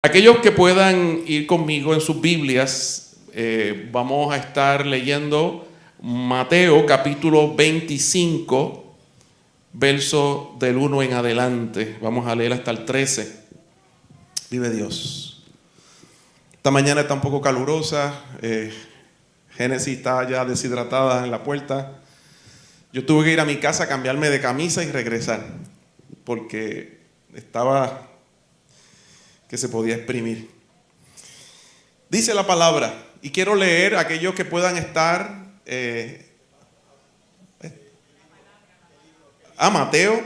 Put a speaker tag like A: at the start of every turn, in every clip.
A: Aquellos que puedan ir conmigo en sus Biblias, vamos a estar leyendo Mateo capítulo 25, verso del 1 en adelante. Vamos a leer hasta el 13. Vive Dios. Esta mañana está un poco calurosa. Génesis está ya deshidratada en la puerta. Yo tuve que ir a mi casa a cambiarme de camisa y regresar, porque estaba que se podía exprimir. Dice la palabra, y quiero leer a aquellos que puedan estar Mateo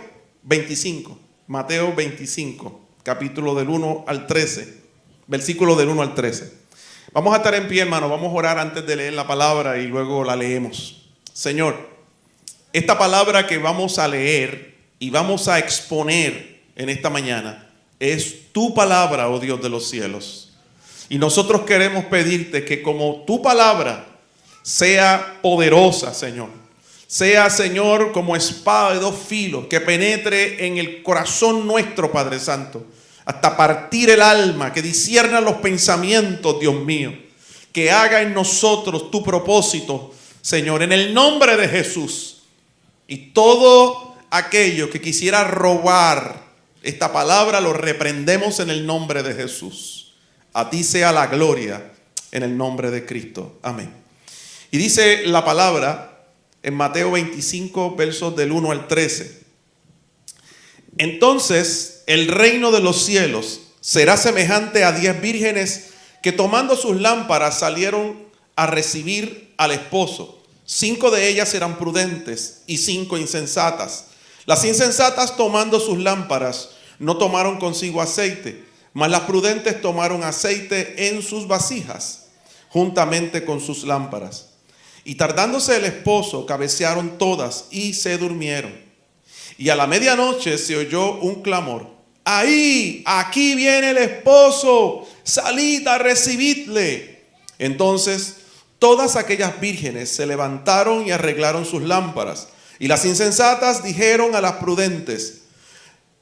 A: 25, capítulo del 1 al 13, versículo del 1 al 13. Vamos a estar en pie, hermano, vamos a orar antes de leer la palabra y luego la leemos. Señor, esta palabra que vamos a leer y vamos a exponer en esta mañana es tu palabra, oh Dios de los cielos. Y nosotros queremos pedirte que como tu palabra sea poderosa, Señor. Sea, Señor, como espada de dos filos que penetre en el corazón nuestro, Padre Santo, hasta partir el alma, que discierna los pensamientos, Dios mío. Que haga en nosotros tu propósito, Señor, en el nombre de Jesús. Y todo aquello que quisiera robar esta palabra lo reprendemos en el nombre de Jesús. A ti sea la gloria en el nombre de Cristo. Amén. Y dice la palabra en Mateo 25, versos del 1 al 13. Entonces el reino de los cielos será semejante a 10 vírgenes que tomando sus lámparas salieron a recibir al esposo. 5 de ellas eran prudentes y 5 insensatas. Las insensatas, tomando sus lámparas, no tomaron consigo aceite, mas las prudentes tomaron aceite en sus vasijas, juntamente con sus lámparas. Y tardándose el esposo, cabecearon todas y se durmieron. Y a la medianoche se oyó un clamor: ¡ahí! ¡Aquí viene el esposo! ¡Salid a recibidle! Entonces todas aquellas vírgenes se levantaron y arreglaron sus lámparas. Y las insensatas dijeron a las prudentes: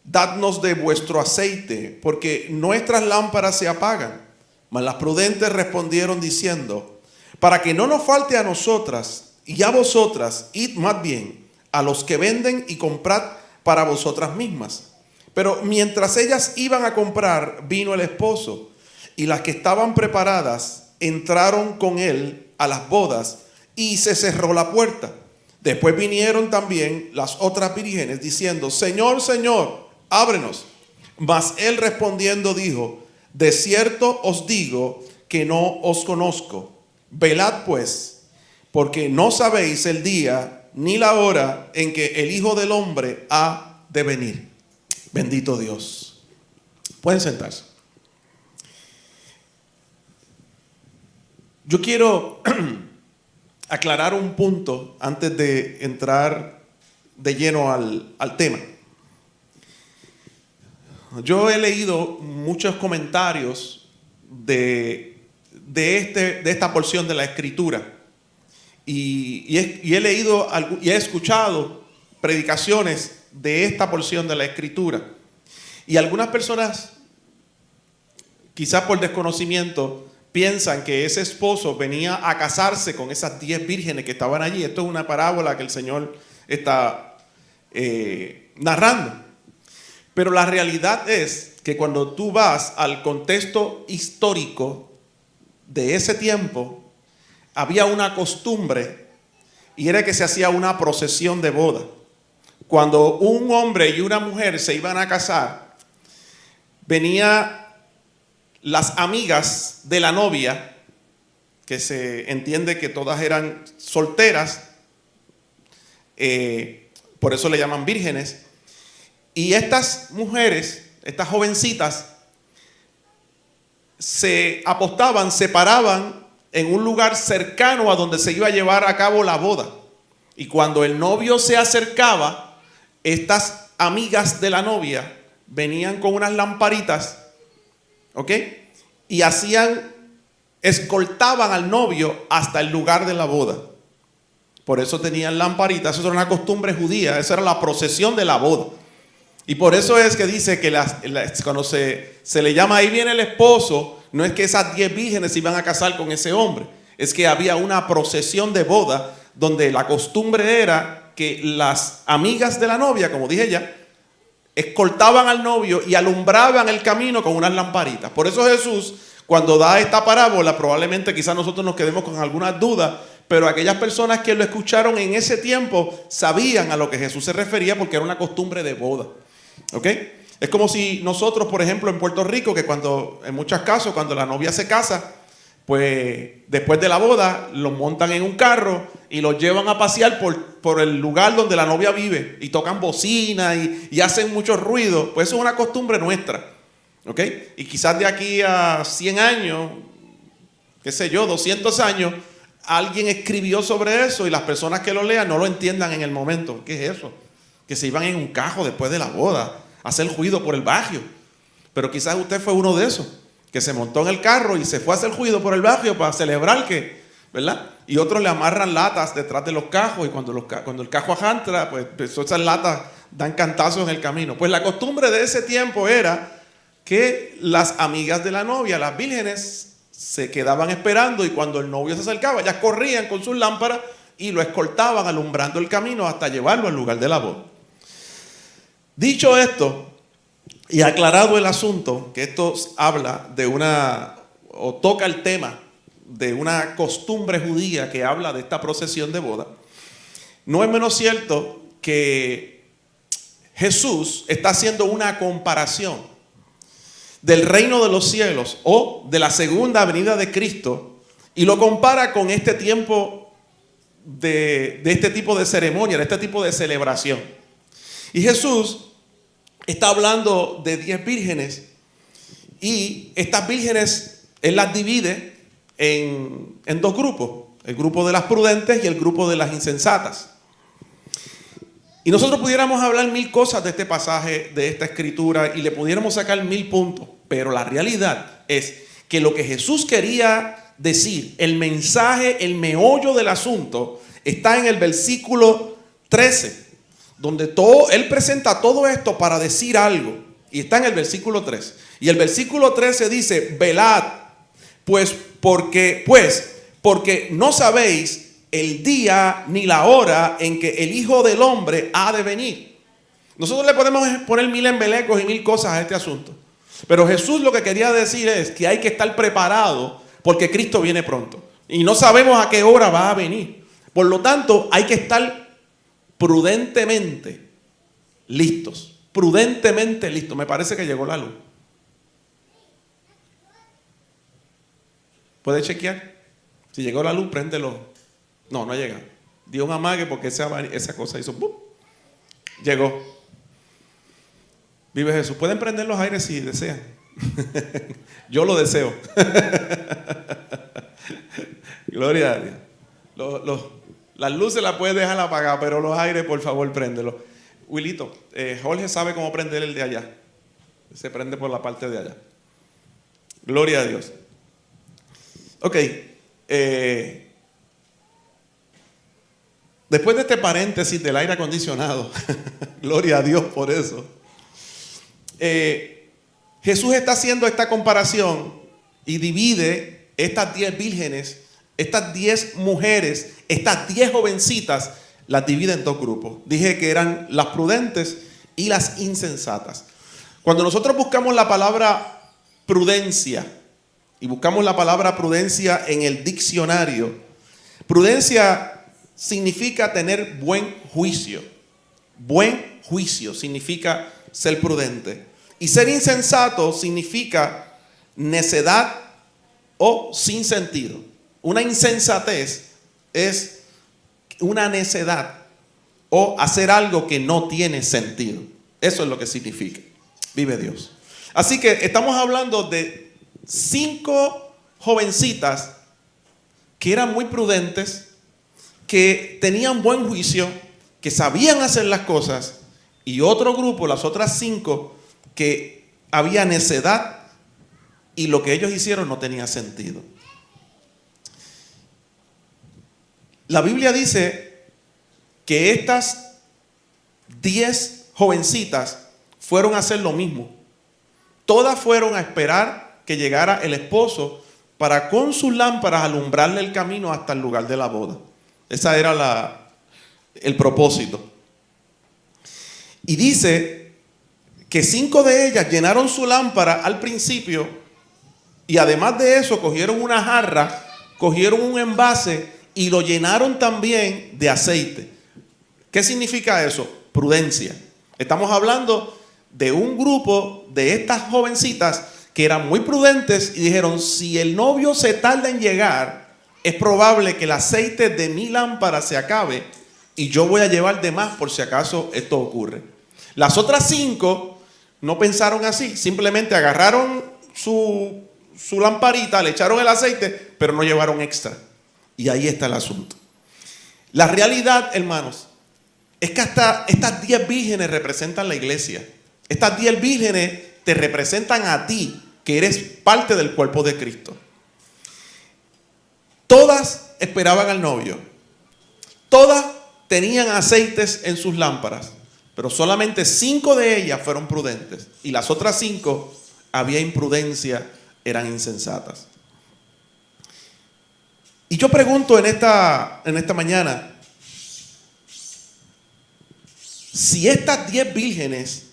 A: dadnos de vuestro aceite, porque nuestras lámparas se apagan. Mas las prudentes respondieron diciendo: para que no nos falte a nosotras y a vosotras, id más bien a los que venden y comprad para vosotras mismas. Pero mientras ellas iban a comprar, vino el esposo, y las que estaban preparadas entraron con él a las bodas, y se cerró la puerta. Después vinieron también las otras vírgenes diciendo: Señor, Señor, ábrenos. Mas él respondiendo dijo: de cierto os digo que no os conozco. Velad pues, porque no sabéis el día ni la hora en que el Hijo del Hombre ha de venir. Bendito Dios. Pueden sentarse. Yo quiero aclarar un punto antes de entrar de lleno al tema. Yo he leído muchos comentarios de esta porción de la Escritura y he leído y he escuchado predicaciones de esta porción de la Escritura, y algunas personas, quizás por desconocimiento, piensan que ese esposo venía a casarse con esas 10 vírgenes que estaban allí. Esto es una parábola que el Señor está narrando. Pero la realidad es que cuando tú vas al contexto histórico de ese tiempo, había una costumbre, y era que se hacía una procesión de boda. Cuando un hombre y una mujer se iban a casar, venían las amigas de la novia, que se entiende que todas eran solteras, por eso le llaman vírgenes. Y estas mujeres, estas jovencitas, se apostaban, se paraban en un lugar cercano a donde se iba a llevar a cabo la boda. Y cuando el novio se acercaba, estas amigas de la novia venían con unas lamparitas, ¿ok? Y escoltaban al novio hasta el lugar de la boda. Por eso tenían lamparitas. Eso era una costumbre judía. Esa era la procesión de la boda. Y por eso es que dice que cuando se le llama ahí viene el esposo, no es que esas 10 vírgenes se iban a casar con ese hombre, es que había una procesión de boda donde la costumbre era que las amigas de la novia, como dije ya, escoltaban al novio y alumbraban el camino con unas lamparitas. Por eso Jesús, cuando da esta parábola, probablemente quizás nosotros nos quedemos con algunas dudas, pero aquellas personas que lo escucharon en ese tiempo sabían a lo que Jesús se refería porque era una costumbre de boda. ¿Ok? Es como si nosotros, por ejemplo, en Puerto Rico, que en muchos casos, cuando la novia se casa, pues después de la boda, los montan en un carro y los llevan a pasear por el lugar donde la novia vive y tocan bocina y hacen mucho ruido. Pues eso es una costumbre nuestra. ¿Ok? Y quizás de aquí a 100 años, qué sé yo, 200 años, alguien escribió sobre eso y las personas que lo lean no lo entiendan en el momento. ¿Qué es eso? Que se iban en un carro después de la boda a hacer ruido por el barrio. Pero quizás usted fue uno de esos que se montó en el carro y se fue a hacer ruido por el barrio para celebrar que, ¿verdad? Y otros le amarran latas detrás de los cajos y cuando el cajo ajantra, pues esas latas dan cantazos en el camino. Pues la costumbre de ese tiempo era que las amigas de la novia, las vírgenes, se quedaban esperando y cuando el novio se acercaba, ellas corrían con sus lámparas y lo escoltaban alumbrando el camino hasta llevarlo al lugar de la boda. Dicho esto, y aclarado el asunto, que esto habla de o toca el tema de una costumbre judía que habla de esta procesión de boda, no es menos cierto que Jesús está haciendo una comparación del reino de los cielos o de la segunda venida de Cristo y lo compara con este tiempo de este tipo de ceremonia, de este tipo de celebración. Y Jesús está hablando de 10 vírgenes y estas vírgenes Él las divide en 2 grupos, el grupo de las prudentes y el grupo de las insensatas. Y nosotros pudiéramos hablar 1000 cosas de este pasaje, de esta escritura y le pudiéramos sacar 1000 puntos, pero la realidad es que lo que Jesús quería decir, el mensaje, el meollo del asunto está en el versículo 13. Donde Él presenta todo esto para decir algo. Y está en el versículo 3. Y el versículo 13 dice, velad, porque no sabéis el día ni la hora en que el Hijo del Hombre ha de venir. Nosotros le podemos poner 1000 embelecos y 1000 cosas a este asunto. Pero Jesús lo que quería decir es que hay que estar preparado porque Cristo viene pronto. Y no sabemos a qué hora va a venir. Por lo tanto, hay que estar prudentemente listos. Prudentemente listos. Me parece que llegó la luz. ¿Puede chequear? Si llegó la luz, préndelo. No, no llega. Dio un amague porque esa cosa hizo ¡pum! Llegó. Vive Jesús. Pueden prender los aires si desean. Yo lo deseo. Gloria a Dios. Las luces las puedes dejar apagadas, pero los aires, por favor, préndelos. Wilito, Jorge sabe cómo prender el de allá. Se prende por la parte de allá. Gloria a Dios. Ok. Después de este paréntesis del aire acondicionado, gloria a Dios por eso. Jesús está haciendo esta comparación y divide estas 10 vírgenes, estas 10 mujeres, estas 10 jovencitas, las divide en 2 grupos. Dije que eran las prudentes y las insensatas. Cuando nosotros buscamos la palabra prudencia y buscamos la palabra prudencia en el diccionario, prudencia significa tener buen juicio. Buen juicio significa ser prudente. Y ser insensato significa necedad o sin sentido. Una insensatez es una necedad o hacer algo que no tiene sentido. Eso es lo que significa. Vive Dios. Así que estamos hablando de 5 jovencitas que eran muy prudentes, que tenían buen juicio, que sabían hacer las cosas, y otro grupo, las otras 5, que había necedad y lo que ellos hicieron no tenía sentido. La Biblia dice que estas 10 jovencitas fueron a hacer lo mismo. Todas fueron a esperar que llegara el esposo para con sus lámparas alumbrarle el camino hasta el lugar de la boda. Ese era el propósito. Y dice que 5 de ellas llenaron su lámpara al principio y además de eso cogieron una jarra, cogieron un envase y lo llenaron también de aceite. ¿Qué significa eso? Prudencia. Estamos hablando de un grupo de estas jovencitas que eran muy prudentes y dijeron, si el novio se tarda en llegar, es probable que el aceite de mi lámpara se acabe y yo voy a llevar de más por si acaso esto ocurre. Las otras 5 no pensaron así, simplemente agarraron su lamparita, le echaron el aceite, pero no llevaron extra. Y ahí está el asunto. La realidad, hermanos, es que hasta estas 10 vírgenes representan la iglesia. Estas 10 vírgenes te representan a ti, que eres parte del cuerpo de Cristo. Todas esperaban al novio. Todas tenían aceites en sus lámparas, pero solamente 5 de ellas fueron prudentes. Y las otras 5 había imprudencia, eran insensatas. Y yo pregunto en esta mañana, si estas 10 vírgenes,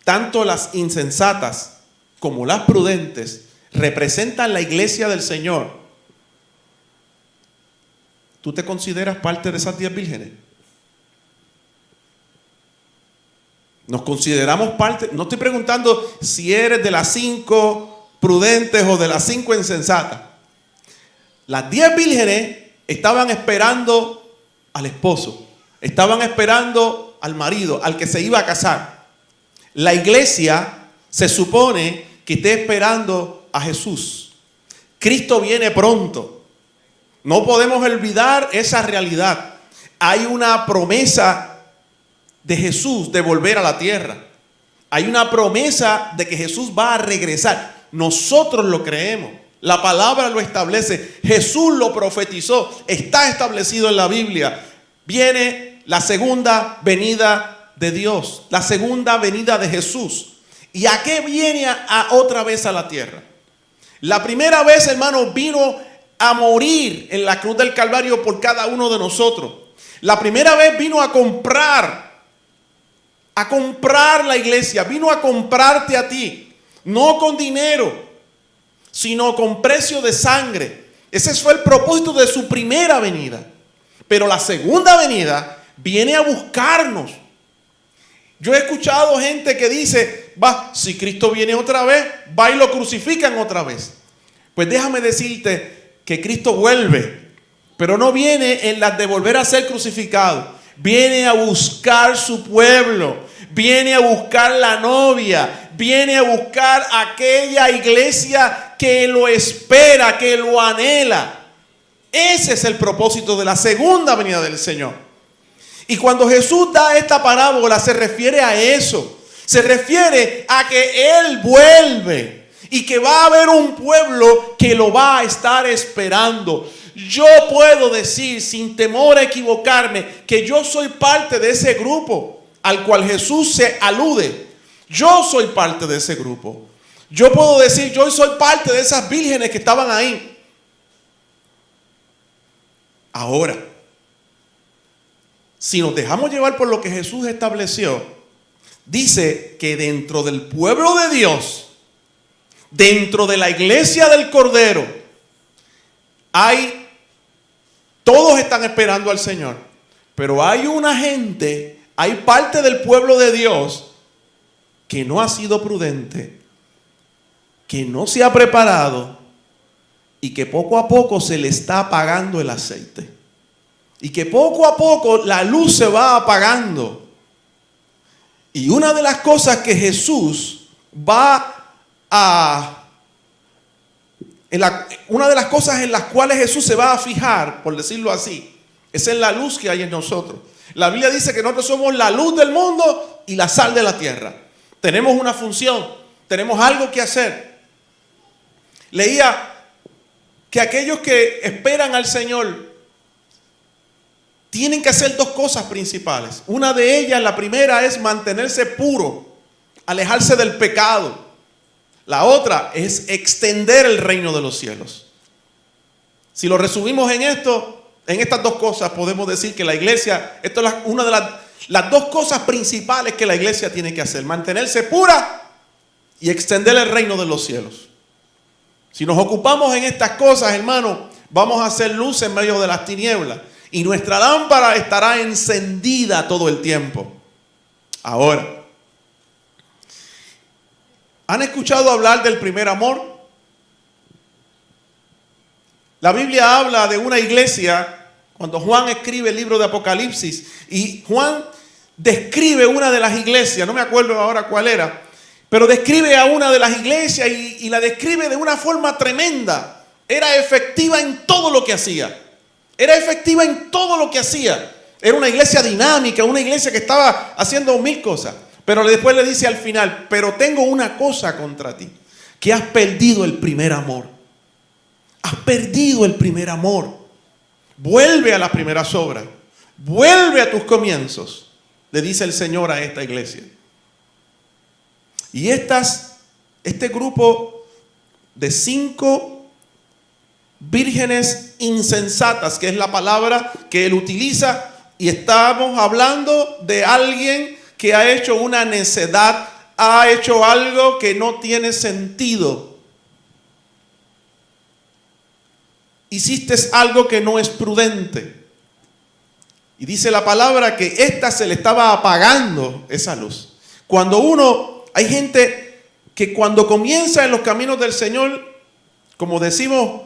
A: tanto las insensatas como las prudentes, representan la iglesia del Señor, ¿tú te consideras parte de esas 10 vírgenes? Nos consideramos parte. No estoy preguntando si eres de las 5 prudentes o de las 5 insensatas. Las 10 vírgenes estaban esperando al esposo, estaban esperando al marido, al que se iba a casar. La iglesia se supone que esté esperando a Jesús. Cristo viene pronto. No podemos olvidar esa realidad. Hay una promesa de Jesús de volver a la tierra. Hay una promesa de que Jesús va a regresar. Nosotros lo creemos. La palabra lo establece. Jesús lo profetizó. Está establecido en la Biblia. Viene la segunda venida de Dios. La segunda venida de Jesús. ¿Y a qué viene otra vez a la tierra? La primera vez, hermano, vino a morir en la cruz del Calvario por cada uno de nosotros. La primera vez vino a comprar la iglesia, vino a comprarte a ti, no con dinero, sino con precio de sangre. Ese fue el propósito de su primera venida. Pero la segunda venida viene a buscarnos. Yo he escuchado gente que dice, si Cristo viene otra vez, va y lo crucifican otra vez. Pues déjame decirte que Cristo vuelve, pero no viene en las de volver a ser crucificado. Viene a buscar su pueblo, viene a buscar la novia, viene a buscar aquella iglesia que lo espera, que lo anhela. Ese es el propósito de la segunda venida del Señor. Y cuando Jesús da esta parábola se refiere a eso. Se refiere a que Él vuelve y que va a haber un pueblo que lo va a estar esperando. Yo puedo decir sin temor a equivocarme que yo soy parte de ese grupo al cual Jesús se alude. Yo soy parte de ese grupo. Yo puedo decir, yo soy parte de esas vírgenes que estaban ahí. Ahora, si nos dejamos llevar por lo que Jesús estableció, dice que dentro del pueblo de Dios, dentro de la iglesia del Cordero, todos están esperando al Señor, pero hay una gente, hay parte del pueblo de Dios que no ha sido prudente, que no se ha preparado y que poco a poco se le está apagando el aceite. Y que poco a poco la luz se va apagando. Y una de las cosas que Jesús una de las cosas en las cuales Jesús se va a fijar, por decirlo así, es en la luz que hay en nosotros. La Biblia dice que nosotros somos la luz del mundo y la sal de la tierra. Tenemos una función, tenemos algo que hacer. Leía que aquellos que esperan al Señor tienen que hacer 2 cosas principales. Una de ellas, la primera, es mantenerse puro alejarse del pecado. La otra es extender el reino de los cielos. Si lo resumimos en esto, en estas dos cosas, podemos decir que la iglesia, esto es una de las dos cosas principales que la iglesia tiene que hacer: mantenerse pura y extender el reino de los cielos. Si nos ocupamos en estas cosas, hermano, vamos a hacer luz en medio de las tinieblas y nuestra lámpara estará encendida todo el tiempo. Ahora, ¿han escuchado hablar del primer amor? La Biblia habla de una iglesia cuando Juan escribe el libro de Apocalipsis, y Juan describe una de las iglesias, no me acuerdo ahora cuál era, pero describe a una de las iglesias y la describe de una forma tremenda. Era efectiva en todo lo que hacía. Era efectiva en todo lo que hacía. Era una iglesia dinámica, una iglesia que estaba haciendo mil cosas. Pero después le dice al final: pero tengo una cosa contra ti, que has perdido el primer amor. Has perdido el primer amor. Vuelve a las primeras obras. Vuelve a tus comienzos, le dice el Señor a esta iglesia. Y este grupo de 5 vírgenes insensatas, que es la palabra que él utiliza, y estamos hablando de alguien que ha hecho una necedad, ha hecho algo que no tiene sentido. Hiciste algo que no es prudente. Y dice la palabra que esta se le estaba apagando esa luz. Hay gente que cuando comienza en los caminos del Señor, como decimos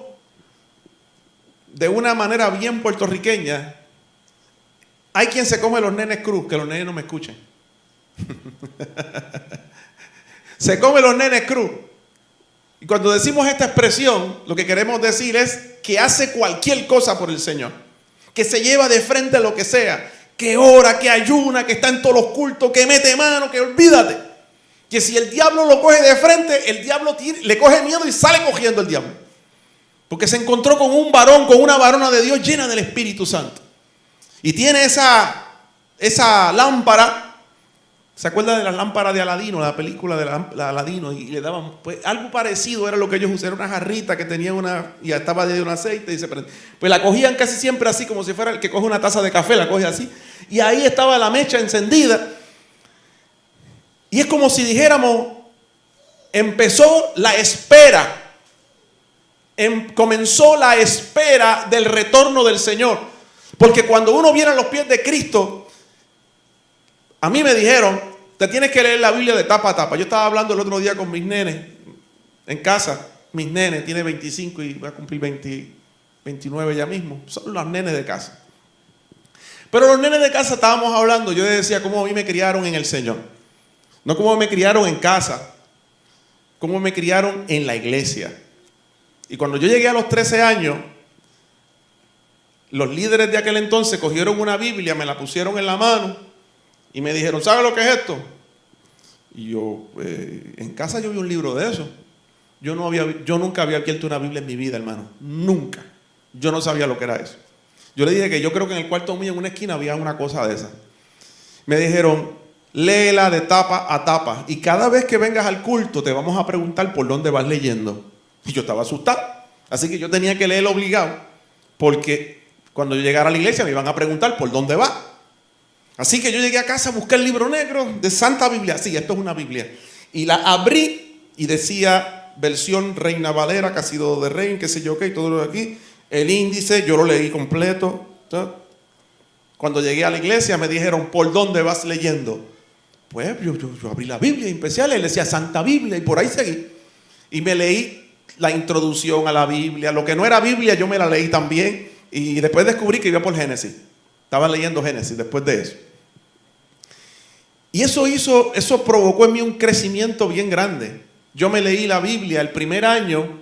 A: de una manera bien puertorriqueña, hay quien se come los nenes cruz, que los nenes no me escuchen. Se come los nenes cruz. Y cuando decimos esta expresión, lo que queremos decir es que hace cualquier cosa por el Señor, que se lleva de frente a lo que sea, que ora, que ayuna, que está en todos los cultos, que mete mano, que olvídate. Que si el diablo lo coge de frente, el diablo le coge miedo y sale cogiendo el diablo. Porque se encontró con un varón, con una varona de Dios llena del Espíritu Santo. Y tiene esa lámpara. ¿Se acuerda de las lámparas de Aladino, la película de Aladino? Y le daban, pues algo parecido era lo que ellos usaban, una jarrita que tenía y estaba de un aceite y se prendía. Pues la cogían casi siempre así, como si fuera el que coge una taza de café, la coge así. Y ahí estaba la mecha encendida. Y es como si dijéramos, empezó la espera. Comenzó la espera del retorno del Señor. Porque cuando uno viene a los pies de Cristo, a mí me dijeron: te tienes que leer la Biblia de tapa a tapa. Yo estaba hablando el otro día con mis nenes en casa. Mis nenes, tiene 25 y va a cumplir 29 ya mismo. Son los nenes de casa. Pero los nenes de casa estábamos hablando. Yo les decía cómo a mí me criaron en el Señor. No cómo me criaron en casa, cómo me criaron en la iglesia. Y cuando yo llegué a los 13 años, los líderes de aquel entonces cogieron una Biblia, me la pusieron en la mano y me dijeron: ¿sabe lo que es esto? Y yo, en casa yo vi un libro de eso. Yo nunca había abierto una Biblia en mi vida, hermano. Nunca. Yo no sabía lo que era eso. Yo le dije que yo creo que en el cuarto mío, en una esquina, había una cosa de esa. Me dijeron: léela de tapa a tapa. Y cada vez que vengas al culto te vamos a preguntar por dónde vas leyendo. Y yo estaba asustado. Así que yo tenía que leerlo obligado. Porque cuando yo llegara a la iglesia me iban a preguntar por dónde va. Así que yo llegué a casa, busqué el libro negro de Santa Biblia. Sí, esto es una Biblia. Y la abrí y decía versión Reina Valera, que ha sido de Reina, qué sé yo qué, y todo lo de aquí. El índice, yo lo leí completo. Cuando llegué a la iglesia me dijeron: ¿por dónde vas leyendo? Pues yo abrí la Biblia y empecé a leer, le decía Santa Biblia y por ahí seguí. Y me leí la introducción a la Biblia. Lo que no era Biblia yo me la leí también. Y después descubrí que iba por Génesis. Estaba leyendo Génesis después de eso. Y eso provocó en mí un crecimiento bien grande. Yo me leí la Biblia el primer año,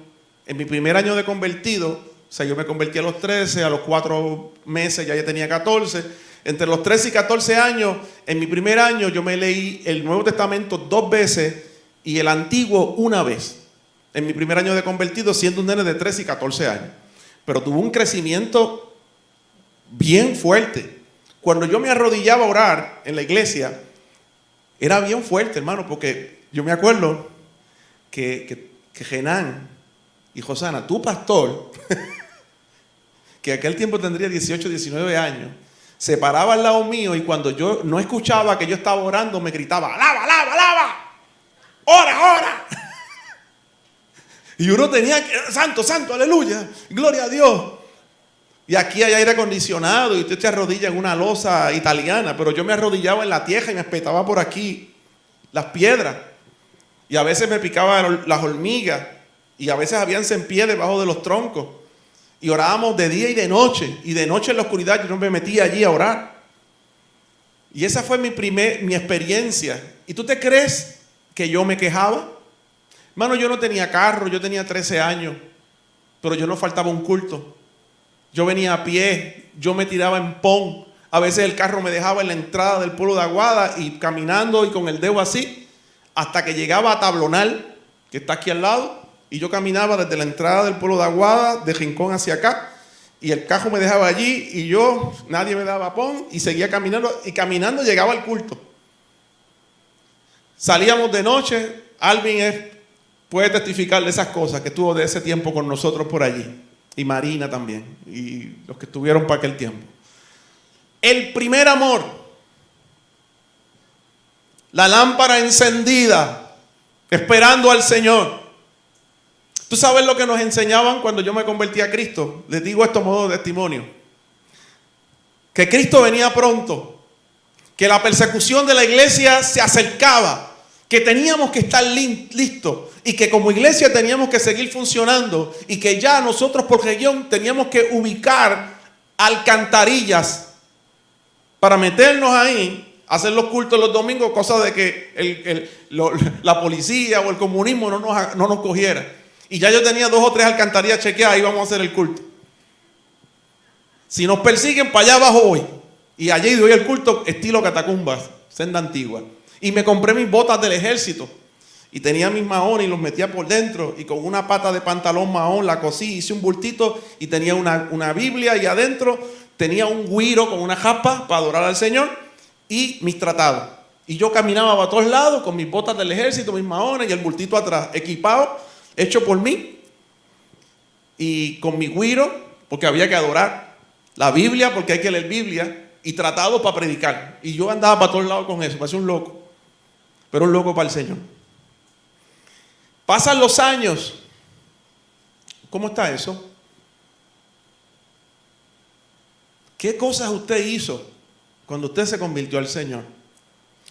A: en mi primer año de convertido. O sea, yo me convertí a los 13, a los 4 meses ya tenía 14. Entre los 13 y 14 años, en mi primer año yo me leí el Nuevo Testamento 2 veces y el Antiguo 1 vez. En mi primer año de convertido, siendo un nene de 13 y 14 años. Pero tuvo un crecimiento bien fuerte. Cuando yo me arrodillaba a orar en la iglesia, Era bien fuerte, hermano, porque yo me acuerdo que Genán y Josana, tu pastor, que aquel tiempo tendría 18, 19 años, se paraba al lado mío y cuando yo no escuchaba que yo estaba orando, me gritaba, alaba, alaba, alaba, ora, ora. Y uno tenía que, santo, santo, aleluya, gloria a Dios. Y aquí hay aire acondicionado y usted se arrodilla en una losa italiana, pero yo me arrodillaba en la tierra y me espetaba por aquí las piedras. Y a veces me picaban las hormigas y a veces habían centpiés debajo de los troncos. Y orábamos de día y de noche. Y de noche en la oscuridad yo no me metía allí a orar. Y esa fue mi experiencia. ¿Y tú te crees que yo me quejaba? Hermano, yo no tenía carro, yo tenía 13 años, pero yo no faltaba un culto. Yo venía a pie, yo me tiraba en pon. A veces el carro me dejaba en la entrada del pueblo de Aguada y caminando y con el dedo así, hasta que llegaba a Tablonal, que está aquí al lado, y yo caminaba desde la entrada del pueblo de Aguada, de Rincón hacia acá, y el carro me dejaba allí, y nadie me daba pon, y seguía caminando, y caminando llegaba al culto. Salíamos de noche, Alvin puede testificar de esas cosas, que estuvo de ese tiempo con nosotros por allí. Y Marina también, y los que estuvieron para aquel tiempo. El primer amor, la lámpara encendida, esperando al Señor. ¿Tú sabes lo que nos enseñaban cuando yo me convertí a Cristo? Les digo esto a modo de testimonio. Que Cristo venía pronto, que la persecución de la iglesia se acercaba, que teníamos que estar listos y que como iglesia teníamos que seguir funcionando y que ya nosotros por región teníamos que ubicar alcantarillas para meternos ahí, hacer los cultos los domingos, cosa de que la policía o el comunismo no nos cogiera. Y ya yo tenía 2 o 3 alcantarillas chequeadas y íbamos a hacer el culto. Si nos persiguen, para allá abajo voy. Y allí doy el culto estilo catacumbas, senda antigua. Y me compré mis botas del ejército. Y tenía mis maones y los metía por dentro. Y con una pata de pantalón mahón la cosí, hice un bultito y tenía una Biblia. Y adentro tenía un güiro con una japa para adorar al Señor. Y mis tratados. Y yo caminaba a todos lados con mis botas del ejército, mis maones y el bultito atrás. Equipado, hecho por mí. Y con mi güiro, porque había que adorar. La Biblia, porque hay que leer Biblia. Y tratados para predicar. Y yo andaba para todos lados con eso, parecía un loco. Pero un loco para el Señor. Pasan los años. ¿Cómo está eso? ¿Qué cosas usted hizo cuando usted se convirtió al Señor?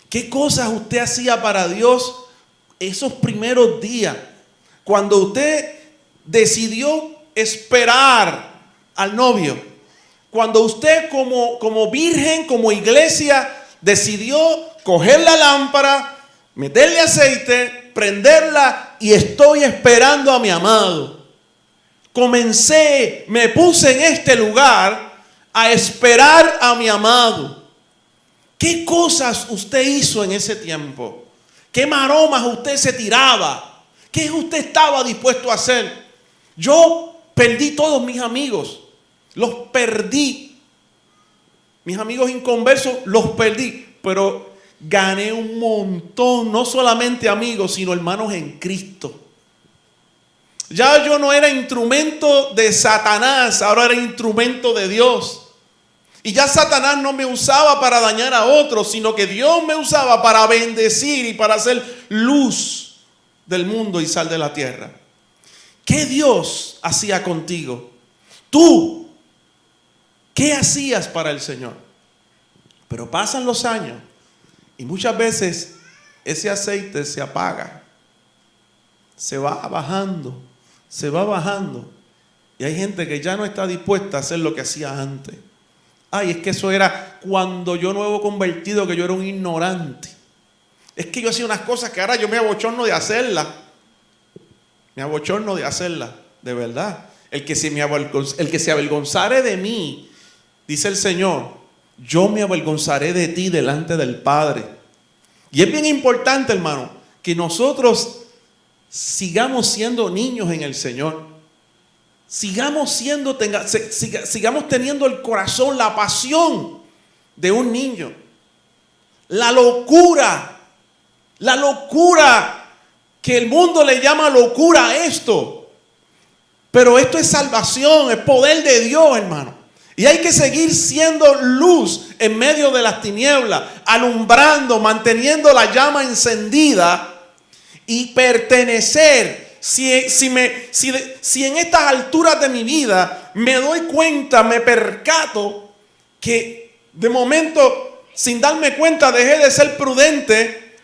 A: ¿Qué cosas usted hacía para Dios esos primeros días? Cuando usted decidió esperar al novio. Cuando usted como virgen, como iglesia, decidió coger la lámpara, meterle aceite, prenderla y estoy esperando a mi amado. Me puse en este lugar a esperar a mi amado. ¿Qué cosas usted hizo en ese tiempo? ¿Qué maromas usted se tiraba? ¿Qué usted estaba dispuesto a hacer? Yo perdí todos mis amigos. Los perdí. Mis amigos inconversos los perdí. Pero gané un montón, no solamente amigos, sino hermanos en Cristo. Ya yo no era instrumento de Satanás, ahora era instrumento de Dios. Y ya Satanás no me usaba para dañar a otros, sino que Dios me usaba para bendecir y para hacer luz del mundo y sal de la tierra. ¿Qué Dios hacía contigo? Tú, ¿qué hacías para el Señor? Pero pasan los años y muchas veces ese aceite se apaga, se va bajando, se va bajando. Y hay gente que ya no está dispuesta a hacer lo que hacía antes. Ay, es que eso era cuando yo nuevo convertido, que yo era un ignorante. Es que yo hacía unas cosas que ahora yo me abochorno de hacerlas. Me abochorno de hacerlas, de verdad. El que se avergonzare de mí, dice el Señor, yo me avergonzaré de ti delante del Padre. Y es bien importante, hermano, que nosotros sigamos siendo niños en el Señor. Sigamos teniendo el corazón, la pasión de un niño. La locura La locura, que el mundo le llama locura a esto. Pero esto es salvación, es poder de Dios, hermano. Y hay que seguir siendo luz en medio de las tinieblas, alumbrando, manteniendo la llama encendida y pertenecer. Si en estas alturas de mi vida me doy cuenta, me percato que de momento, sin darme cuenta, dejé de ser prudente.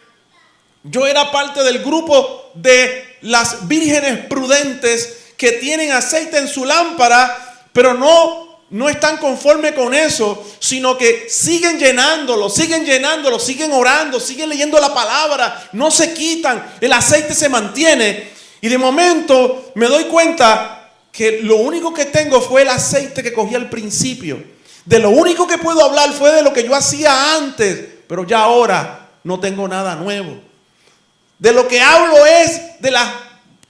A: Yo era parte del grupo de las vírgenes prudentes que tienen aceite en su lámpara, pero no están conformes con eso, sino que siguen llenándolo, siguen orando, siguen leyendo la palabra, no se quitan, el aceite se mantiene. Y de momento me doy cuenta que lo único que tengo fue el aceite que cogí al principio. De lo único que puedo hablar fue de lo que yo hacía antes, pero ya ahora no tengo nada nuevo. De lo que hablo es de las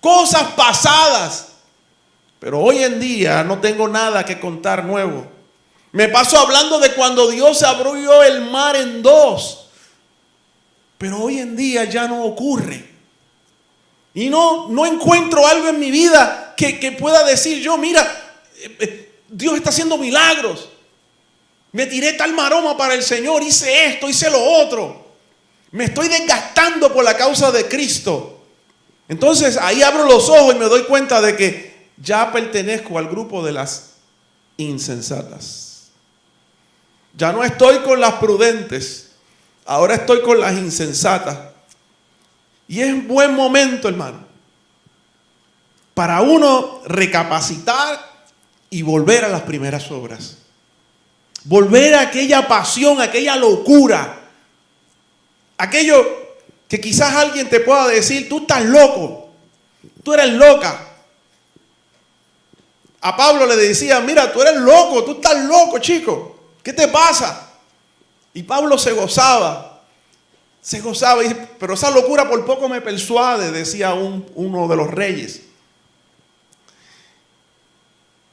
A: cosas pasadas. Pero hoy en día no tengo nada que contar nuevo. Me paso hablando de cuando Dios abrió el mar en dos. Pero hoy en día ya no ocurre. Y no encuentro algo en mi vida que pueda decir yo, mira, Dios está haciendo milagros. Me tiré tal maroma para el Señor, hice esto, hice lo otro. Me estoy desgastando por la causa de Cristo. Entonces ahí abro los ojos y me doy cuenta de que ya pertenezco al grupo de las insensatas. Ya no estoy con las prudentes, ahora estoy con las insensatas. Y es un buen momento, hermano, para uno recapacitar y volver a las primeras obras. Volver a aquella pasión, aquella locura. Aquello que quizás alguien te pueda decir, tú estás loco, tú eres loca. A Pablo le decía, mira, tú eres loco, tú estás loco, chico. ¿Qué te pasa? Y Pablo se gozaba, y dice, pero esa locura por poco me persuade, decía uno de los reyes.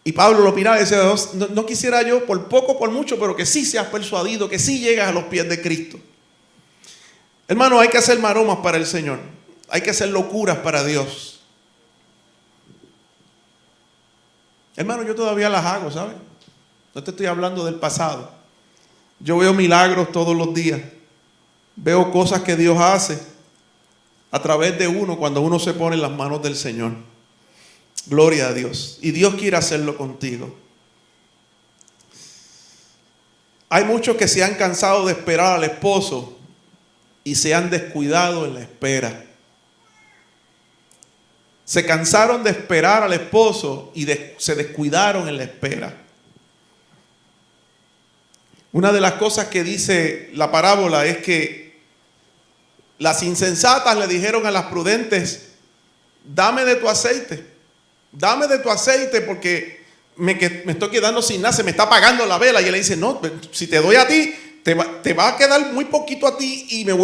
A: Y Pablo lo miraba y decía, no quisiera yo por poco, por mucho, pero que sí seas persuadido, que sí llegas a los pies de Cristo. Hermano, hay que hacer maromas para el Señor. Hay que hacer locuras para Dios. Hermano, yo todavía las hago, ¿sabes? No te estoy hablando del pasado. Yo veo milagros todos los días. Veo cosas que Dios hace a través de uno cuando uno se pone en las manos del Señor. Gloria a Dios. Y Dios quiere hacerlo contigo. Hay muchos que se han cansado de esperar al esposo y se han descuidado en la espera. Se cansaron de esperar al esposo y se descuidaron en la espera. Una de las cosas que dice la parábola es que las insensatas le dijeron a las prudentes, dame de tu aceite porque me estoy quedando sin nada, se me está apagando la vela. Y él le dice, no, si te doy a ti, te va a quedar muy poquito a ti y nos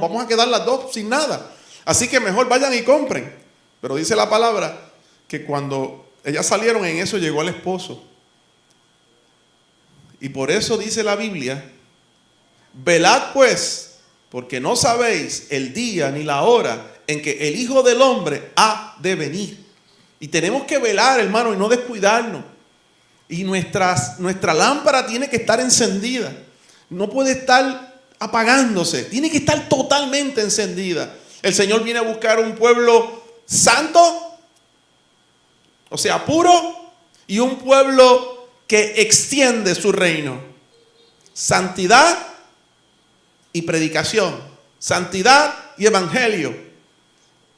A: vamos a quedar las dos sin nada. Así que mejor vayan y compren. Pero dice la palabra que cuando ellas salieron, en eso llegó el esposo. Y por eso dice la Biblia, velad pues, porque no sabéis el día ni la hora en que el Hijo del Hombre ha de venir. Y tenemos que velar, hermano, y no descuidarnos. Y nuestra lámpara tiene que estar encendida. No puede estar apagándose. Tiene que estar totalmente encendida. El Señor viene a buscar un pueblo santo, o sea, puro, y un pueblo que extiende su reino. Santidad y predicación. Santidad y evangelio.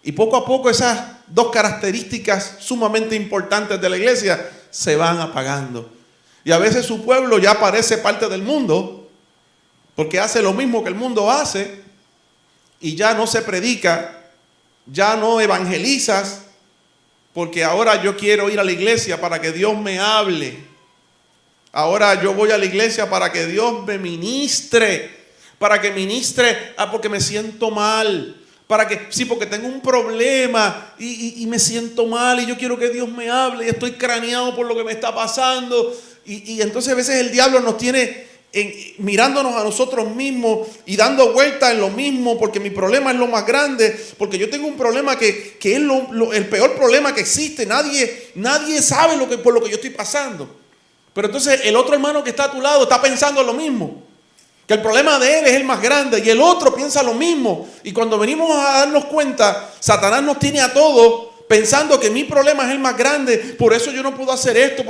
A: Y poco a poco esas dos características sumamente importantes de la iglesia se van apagando. Y a veces su pueblo ya parece parte del mundo, porque hace lo mismo que el mundo hace, y ya no se predica, ya no evangelizas, porque ahora yo quiero ir a la iglesia para que Dios me hable. Ahora yo voy a la iglesia para que Dios me ministre, porque me siento mal. Porque tengo un problema y me siento mal y yo quiero que Dios me hable y estoy craneado por lo que me está pasando. Y entonces a veces el diablo nos tiene mirándonos a nosotros mismos y dando vueltas en lo mismo, porque mi problema es lo más grande, porque yo tengo un problema que es el peor problema que existe. Nadie sabe por lo que yo estoy pasando. Pero entonces el otro hermano que está a tu lado está pensando lo mismo, que el problema de él es el más grande, y el otro piensa lo mismo. Y cuando venimos a darnos cuenta, Satanás nos tiene a todos pensando que mi problema es el más grande, por eso yo no puedo hacer esto,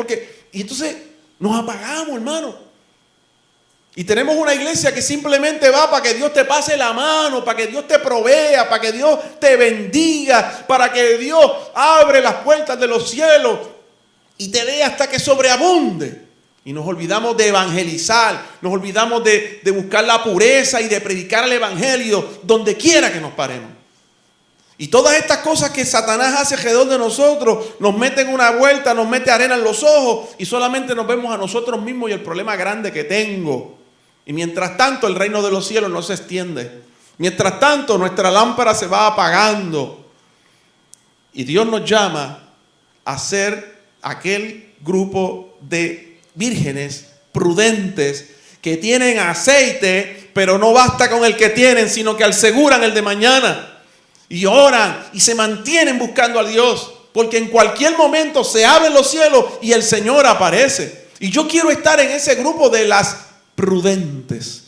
A: y entonces nos apagamos, hermano. Y tenemos una iglesia que simplemente va para que Dios te pase la mano, para que Dios te provea, para que Dios te bendiga, para que Dios abre las puertas de los cielos y te dé hasta que sobreabunde. Y nos olvidamos de evangelizar, nos olvidamos de buscar la pureza y de predicar el evangelio donde quiera que nos paremos. Y todas estas cosas que Satanás hace alrededor de nosotros, nos meten una vuelta, nos mete arena en los ojos y solamente nos vemos a nosotros mismos y el problema grande que tengo. Y mientras tanto el reino de los cielos no se extiende. Mientras tanto nuestra lámpara se va apagando. Y Dios nos llama a ser aquel grupo de vírgenes prudentes que tienen aceite, pero no basta con el que tienen, sino que aseguran el de mañana. Y oran y se mantienen buscando a Dios, porque en cualquier momento se abren los cielos y el Señor aparece. Y yo quiero estar en ese grupo de las prudentes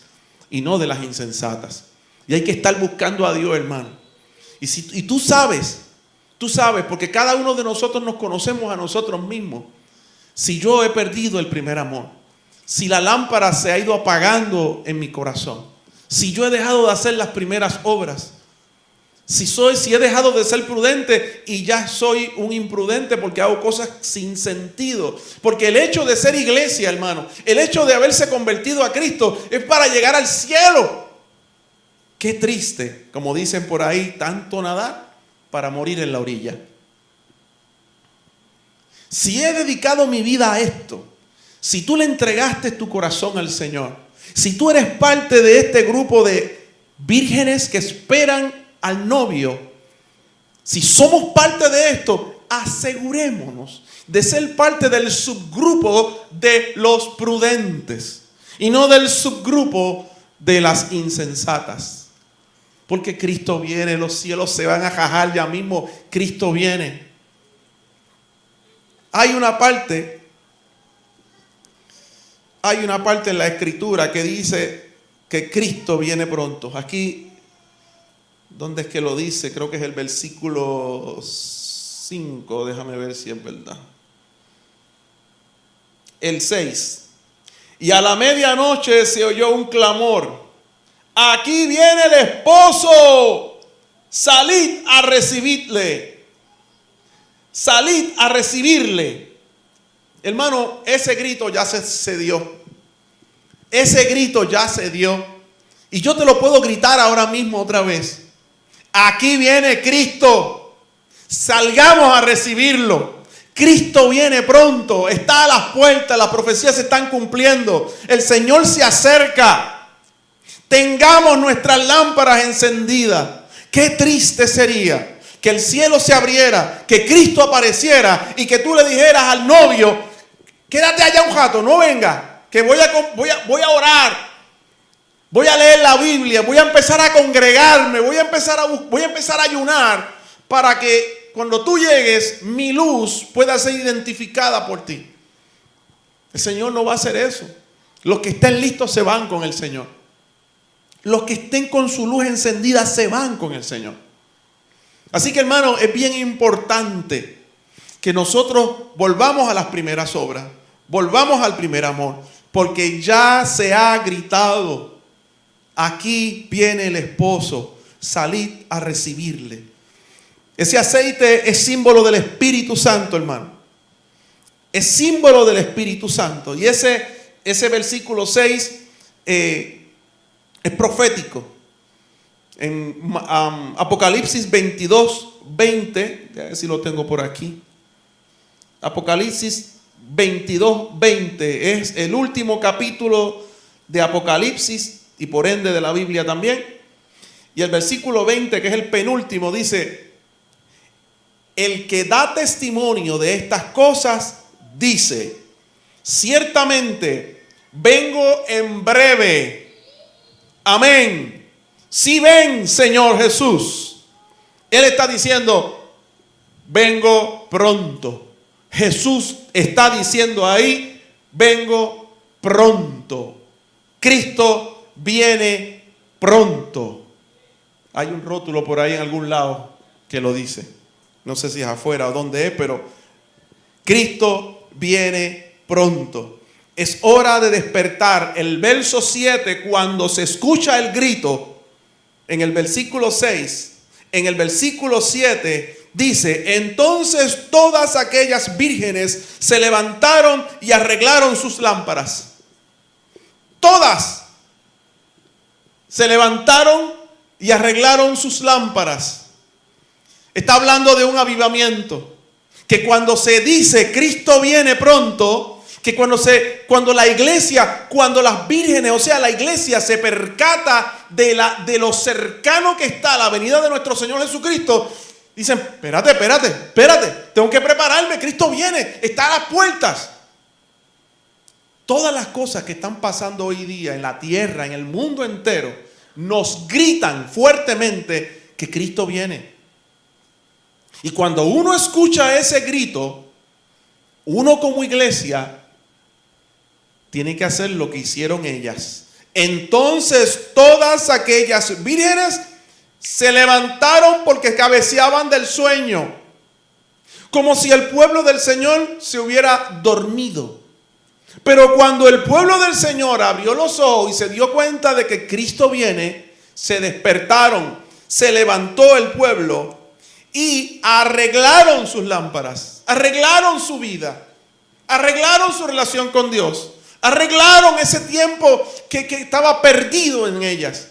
A: y no de las insensatas. Y hay que estar buscando a Dios, hermano. Y tú sabes, porque cada uno de nosotros nos conocemos a nosotros mismos. Si yo he perdido el primer amor, si la lámpara se ha ido apagando en mi corazón, si yo he dejado de hacer las primeras obras, si he dejado de ser prudente y ya soy un imprudente porque hago cosas sin sentido. Porque el hecho de ser iglesia, hermano, el hecho de haberse convertido a Cristo es para llegar al cielo. Qué triste, como dicen por ahí, tanto nadar para morir en la orilla. Si he dedicado mi vida a esto, si tú le entregaste tu corazón al Señor, si tú eres parte de este grupo de vírgenes que esperan al novio, si somos parte de esto, asegurémonos de ser parte del subgrupo de los prudentes y no del subgrupo de las insensatas. Porque Cristo viene, los cielos se van a jajar ya mismo, Cristo viene. Hay una parte en la Escritura que dice que Cristo viene pronto. Aquí, ¿dónde es que lo dice? Creo que es el versículo 5. Déjame ver si es verdad. El 6. Y a la medianoche se oyó un clamor. Aquí viene el esposo. Salid a recibirle. Salid a recibirle. Hermano, ese grito ya se dio. Ese grito ya se dio. Y yo te lo puedo gritar ahora mismo otra vez. Aquí viene Cristo. Salgamos a recibirlo. Cristo viene pronto. Está a las puertas. Las profecías se están cumpliendo. El Señor se acerca. Tengamos nuestras lámparas encendidas. Qué triste sería que el cielo se abriera, que Cristo apareciera y que tú le dijeras al novio: quédate allá un rato, no venga, que voy a orar. Voy a leer la Biblia, voy a empezar a congregarme, voy a empezar a ayunar para que cuando tú llegues mi luz pueda ser identificada por ti. El Señor no va a hacer eso. Los que estén listos se van con el Señor. Los que estén con su luz encendida se van con el Señor. Así que, hermano, es bien importante que nosotros volvamos a las primeras obras, volvamos al primer amor, porque ya se ha gritado: aquí viene el esposo, salid a recibirle. Ese aceite es símbolo del Espíritu Santo, hermano. Es símbolo del Espíritu Santo. Y ese versículo 6 es profético. En Apocalipsis 22, 20, a ver si lo tengo por aquí. Apocalipsis 22, 20 es el último capítulo de Apocalipsis y por ende de la Biblia también. Y el versículo 20, que es el penúltimo, dice: el que da testimonio de estas cosas dice: ciertamente vengo en breve. Amén. Si ven, Señor Jesús. Él está diciendo, vengo pronto. Jesús está diciendo ahí, vengo pronto. Cristo viene pronto. Hay un rótulo por ahí en algún lado que lo dice. No sé si es afuera o dónde es, pero Cristo viene pronto. Es hora de despertar. El verso 7, cuando se escucha el grito, en el versículo 6, en el versículo 7, dice, entonces todas aquellas vírgenes se levantaron y arreglaron sus lámparas. Todas se levantaron y arreglaron sus lámparas. Está hablando de un avivamiento. Que cuando se dice Cristo viene pronto, que cuando la iglesia, cuando las vírgenes, o sea, la iglesia se percata de lo cercano que está la venida de nuestro Señor Jesucristo, dicen, espérate, tengo que prepararme, Cristo viene, está a las puertas. Todas las cosas que están pasando hoy día en la tierra, en el mundo entero, nos gritan fuertemente que Cristo viene. Y cuando uno escucha ese grito, uno como iglesia tiene que hacer lo que hicieron ellas. Entonces todas aquellas vírgenes se levantaron porque cabeceaban del sueño, como si el pueblo del Señor se hubiera dormido. Pero cuando el pueblo del Señor abrió los ojos y se dio cuenta de que Cristo viene, se despertaron, se levantó el pueblo y arreglaron sus lámparas, arreglaron su vida, arreglaron su relación con Dios, arreglaron ese tiempo que estaba perdido en ellas.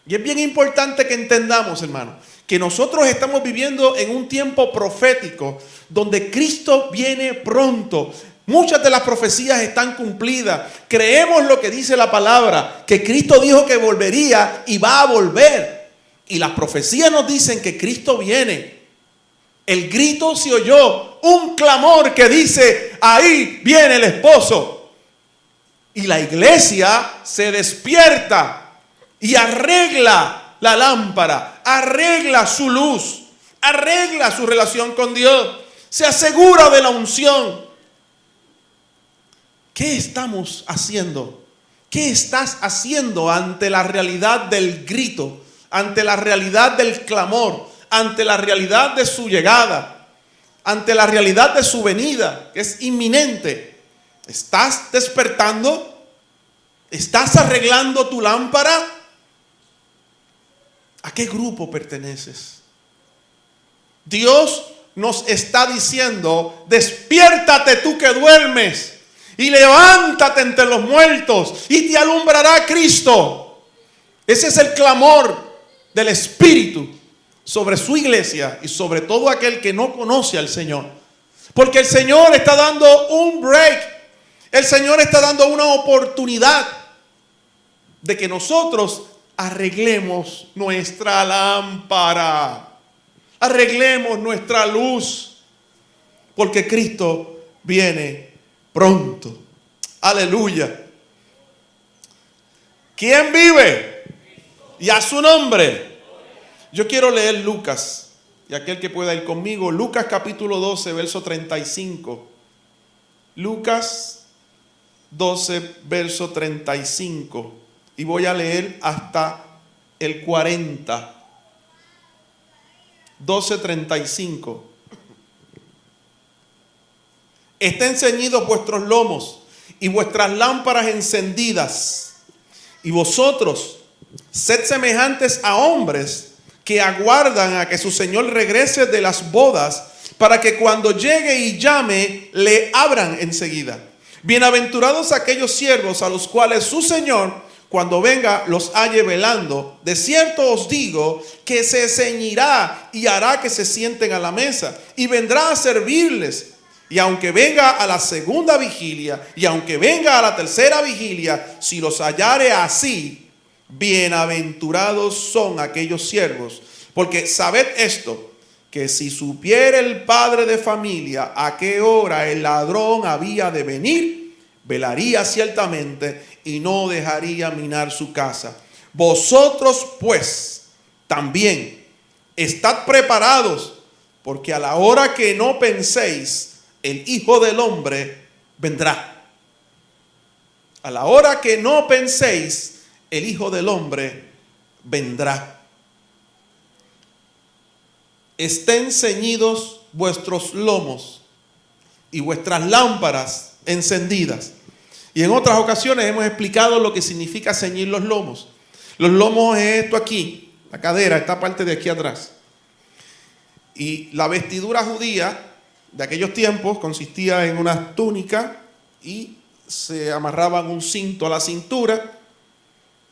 A: Y es bien importante que entendamos, hermano, que nosotros estamos viviendo en un tiempo profético donde Cristo viene pronto. Muchas de las profecías están cumplidas. Creemos lo que dice la palabra, que Cristo dijo que volvería y va a volver. Y las profecías nos dicen que Cristo viene. El grito se oyó, un clamor que dice, ahí viene el esposo. Y la iglesia se despierta y arregla la lámpara, arregla su luz, arregla su relación con Dios, se asegura de la unción. ¿Qué estamos haciendo? ¿Qué estás haciendo ante la realidad del grito, ante la realidad del clamor, ante la realidad de su llegada, ante la realidad de su venida, que es inminente? ¿Estás despertando? ¿Estás arreglando tu lámpara? ¿A qué grupo perteneces? Dios nos está diciendo, despiértate tú que duermes y levántate entre los muertos y te alumbrará Cristo. Ese es el clamor del Espíritu sobre su iglesia y sobre todo aquel que no conoce al Señor. Porque el Señor está dando un break. El Señor está dando una oportunidad de que nosotros arreglemos nuestra lámpara, arreglemos nuestra luz, porque Cristo viene pronto. Aleluya. ¿Quién vive? Y a su nombre. Yo quiero leer Lucas, y aquel que pueda ir conmigo, Lucas capítulo 12, verso 35. Lucas 12, verso 35. Y voy a leer hasta el 40. 12:35. Estén ceñidos vuestros lomos y vuestras lámparas encendidas. Y vosotros, sed semejantes a hombres que aguardan a que su Señor regrese de las bodas, para que cuando llegue y llame, le abran enseguida. Bienaventurados aquellos siervos a los cuales su Señor, cuando venga, los halle velando. De cierto os digo que se ceñirá y hará que se sienten a la mesa y vendrá a servirles. Y aunque venga a la segunda vigilia y aunque venga a la tercera vigilia, si los hallare así, bienaventurados son aquellos siervos. Porque sabed esto, que si supiera el padre de familia a qué hora el ladrón había de venir, velaría ciertamente y no dejaría minar su casa. Vosotros pues también estad preparados, porque a la hora que no penséis, el Hijo del Hombre vendrá. A la hora que no penséis, el Hijo del Hombre vendrá. Estén ceñidos vuestros lomos y vuestras lámparas encendidas. Y en otras ocasiones hemos explicado lo que significa ceñir los lomos. Los lomos es esto aquí, la cadera, esta parte de aquí atrás. Y la vestidura judía de aquellos tiempos consistía en una túnica y se amarraban un cinto a la cintura,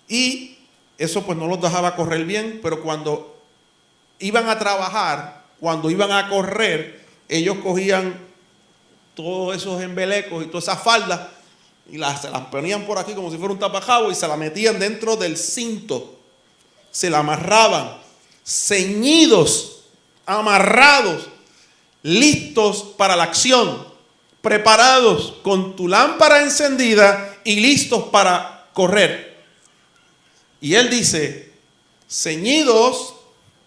A: y eso pues no los dejaba correr bien, pero cuando iban a trabajar, cuando iban a correr, ellos cogían todos esos embelecos y todas esas faldas y se las ponían por aquí como si fuera un tapajabo y se la metían dentro del cinto, se la amarraban, ceñidos, amarrados, listos para la acción, preparados con tu lámpara encendida y listos para correr. Y él dice: ceñidos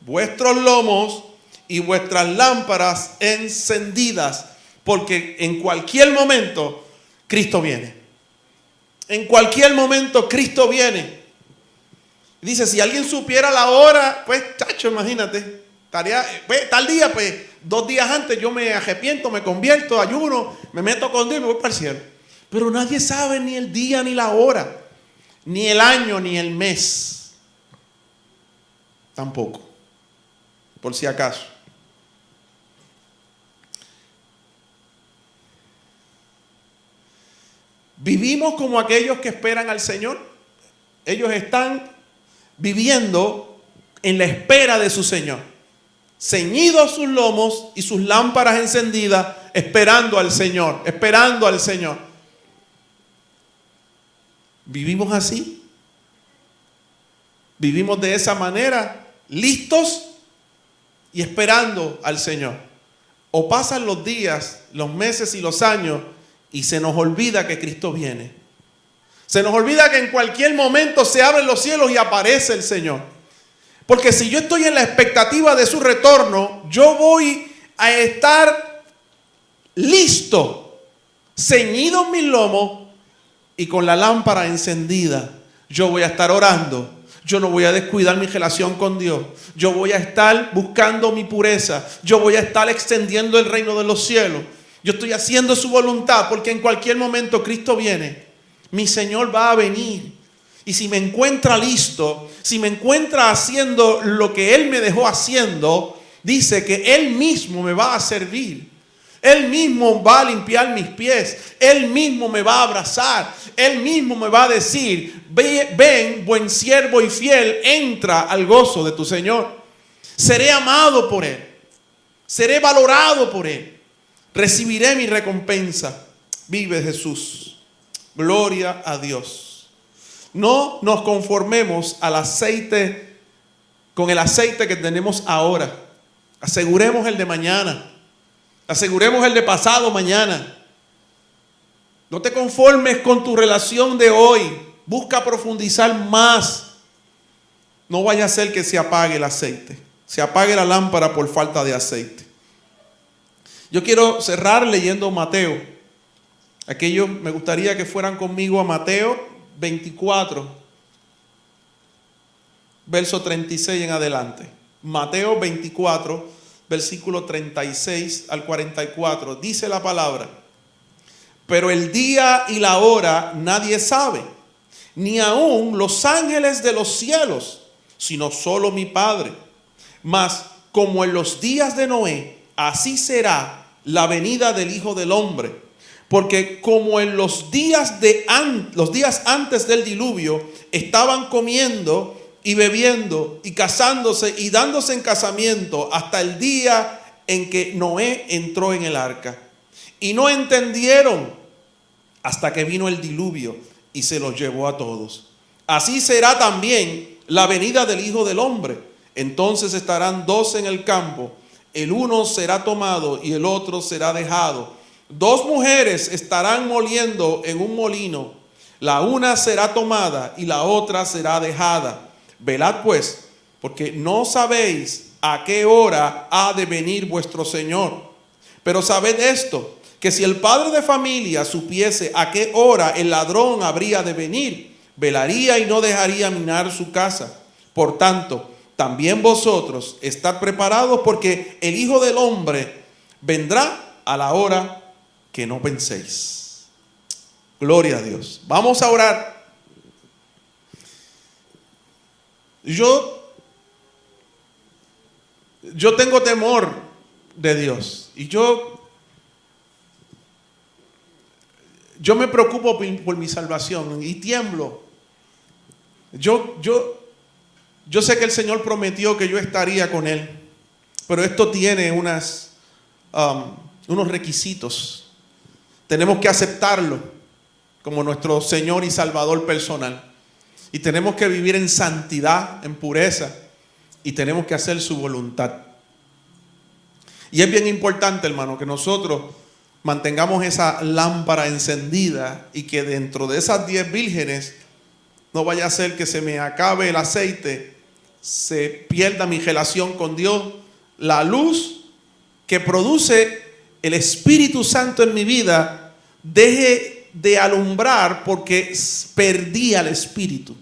A: vuestros lomos y vuestras lámparas encendidas, porque en cualquier momento Cristo viene. En cualquier momento Cristo viene. Dice, si alguien supiera la hora, pues chacho, imagínate, estaría, pues, tal día, pues 2 días antes yo me arrepiento, me convierto, ayuno, me meto con Dios y me voy para el cielo. Pero nadie sabe ni el día ni la hora, ni el año ni el mes. Tampoco, por si acaso. Vivimos como aquellos que esperan al Señor. Ellos están viviendo en la espera de su Señor, ceñidos sus lomos y sus lámparas encendidas, esperando al Señor, esperando al Señor. ¿Vivimos así? ¿Vivimos de esa manera, listos y esperando al Señor? ¿O pasan los días, los meses y los años y se nos olvida que Cristo viene? Se nos olvida que en cualquier momento se abren los cielos y aparece el Señor. Porque si yo estoy en la expectativa de su retorno, yo voy a estar listo, ceñido en mis lomos y con la lámpara encendida. Yo voy a estar orando. Yo no voy a descuidar mi relación con Dios. Yo voy a estar buscando mi pureza. Yo voy a estar extendiendo el reino de los cielos. Yo estoy haciendo su voluntad, porque en cualquier momento Cristo viene. Mi Señor va a venir. Y si me encuentra listo, si me encuentra haciendo lo que Él me dejó haciendo, dice que Él mismo me va a servir. Él mismo va a limpiar mis pies. Él mismo me va a abrazar. Él mismo me va a decir: ven, buen siervo y fiel, entra al gozo de tu Señor. Seré amado por Él. Seré valorado por Él. Recibiré mi recompensa. Vive Jesús. Gloria a Dios. No nos conformemos al aceite, con el aceite que tenemos ahora. Aseguremos el de mañana. Aseguremos el de pasado mañana. No te conformes con tu relación de hoy. Busca profundizar más. No vaya a ser que se apague el aceite. Se apague la lámpara por falta de aceite. Yo quiero cerrar leyendo Mateo. Aquellos me gustaría que fueran conmigo a Mateo 24, verso 36 en adelante. Mateo 24, versículo 36 al 44. Dice la palabra: pero el día y la hora nadie sabe, ni aun los ángeles de los cielos, sino solo mi Padre. Mas como en los días de Noé, así será la venida del Hijo del Hombre. Porque como en los días antes del diluvio estaban comiendo y bebiendo y casándose y dándose en casamiento hasta el día en que Noé entró en el arca. Y no entendieron hasta que vino el diluvio y se los llevó a todos. Así será también la venida del Hijo del Hombre. Entonces estarán 2 en el campo, el uno será tomado y el otro será dejado. 2 mujeres estarán moliendo en un molino, la una será tomada y la otra será dejada. Velad pues, porque no sabéis a qué hora ha de venir vuestro Señor. Pero sabed esto, que si el padre de familia supiese a qué hora el ladrón habría de venir, velaría y no dejaría minar su casa. Por tanto, también vosotros estad preparados, porque el Hijo del Hombre vendrá a la hora que no penséis. Gloria a Dios. Vamos a orar. Yo tengo temor de Dios y yo me preocupo por mi salvación y tiemblo. Yo sé que el Señor prometió que yo estaría con Él, pero esto tiene unos requisitos. Tenemos que aceptarlo como nuestro Señor y Salvador personal. Y tenemos que vivir en santidad, en pureza. Y tenemos que hacer su voluntad. Y es bien importante, hermano, que nosotros mantengamos esa lámpara encendida y que dentro de esas 10 vírgenes no vaya a ser que se me acabe el aceite, se pierda mi relación con Dios, la luz que produce el Espíritu Santo en mi vida deje de alumbrar porque perdí al Espíritu.